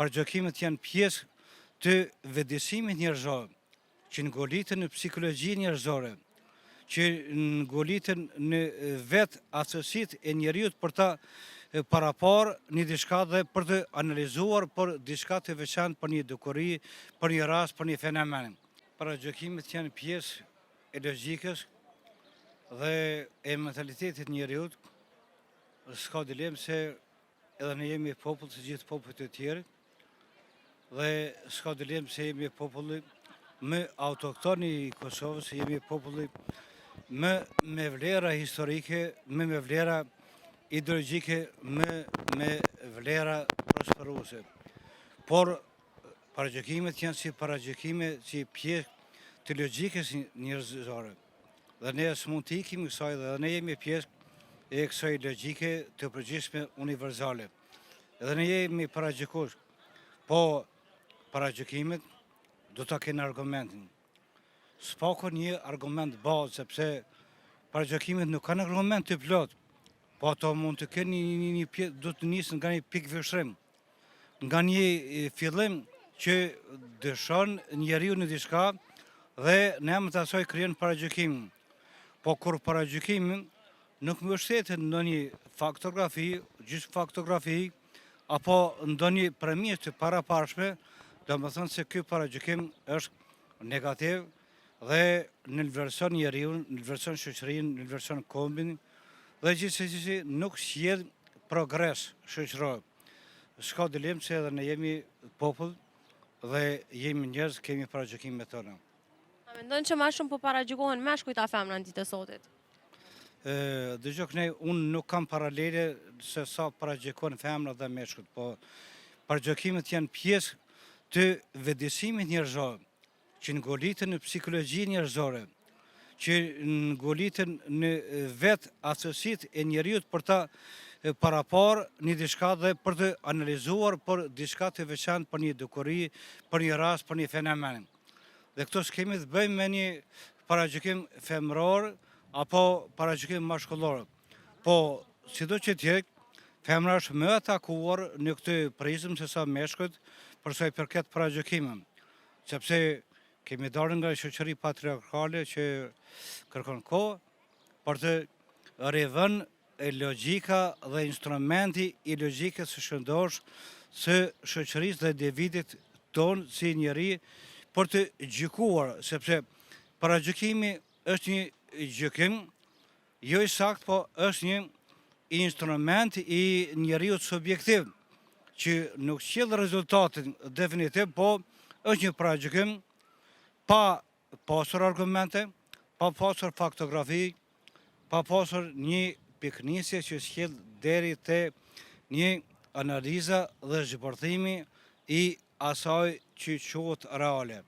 Paragjukimet janë pjesë të vetëdijsimit njerëzor, që ngoliten në psikologji njerëzore, që ngoliten në vetë aftësitë e njeriut për ta parapar një diçka dhe për të analizuar për diçka të veçantë, për një dukuri, për një rast, për një fenomen. Paragjukimet janë pjesë e logjikës dhe e mentalitetit njeriut. S'ka dilemë se edhe ne jemi popull si gjithë popujt e tjerë, dhe s'ka dilemë se jemi populli më autoktoni i Kosovës, jemi populli më me vlera historike, më me vlera ideologjike, me vlera prosperuese. Por paragjukimet janë si paragjykime, si pjesë të logjikës njerëzore. Dhe ne s'mund të ikim kësaj dhe ne jemi pjesë e kësaj logjike të përgjithshme universale. Edhe ne jemi paragjykues, po paragjykimet do ta kenë argumentin. S'pako një argument bazë, sepse paragjukimet nuk kanë argument të plot, po ato mund të kenë një pjesë, do të nisën nga një pikë vështrim, nga një fillim që dëshon njeriu në diçka dhe në emër të asaj krijon paragjukimin. Po kur paragjukimin nuk mbështetet në ndonjë faktografi, gjysmë faktografi, apo ndonjë premisë të paraparshme, domethënë se ky paragjukim është negativ dhe nënvlerëson njeriu, nënvlerëson shoqërinë, nënvlerëson kombin dhe gjithsesi nuk sjell progres shoqëror. S'ka dilemë se edhe ne jemi popull dhe jemi njerëz, kemi paragjukimet tona. A mendon që më shumë po paragjykohen meshkujt a femra në ditën e sotit? Dëgjoj ne, unë nuk kam paralele se sa paragjukohen femra dhe meshkujt, po paragjukimet janë pjesë të vetëdijsimit njerëzor, që ngoliten në psikologji njerëzore, që ngoliten në vetë aftësitë e njeriut për ta parapar një diçka dhe për të analizuar për diçka të veçantë, për një dukuri, për një rast, për një fenomen. Dhe këto s'kemi të bëjmë me një paragjukim femror apo paragjukim mashkullor. Po, sido që tjetë, femra është më atakuar në këtë prizëm se sa meshkujt për sa i përket paragjykimit, sepse kemi dalë nga shoqëri patriarkale që kërkon kohë për të rivënë logjika dhe instrumenti i logjikës së shëndosh së shoqërisë dhe individit ton si njeri për të gjykuar, sepse paragjykimi është një gjykim jo i saktë, po është një instrument i njeriut subjektiv, që nuk sjell rezultatin definitiv, po është një paragjykim pa pasur argumente, pa pasur faktografi, pa pasur një piknisje që sjell deri te një analiza dhe zhbërthimi i asaj që quhet reale.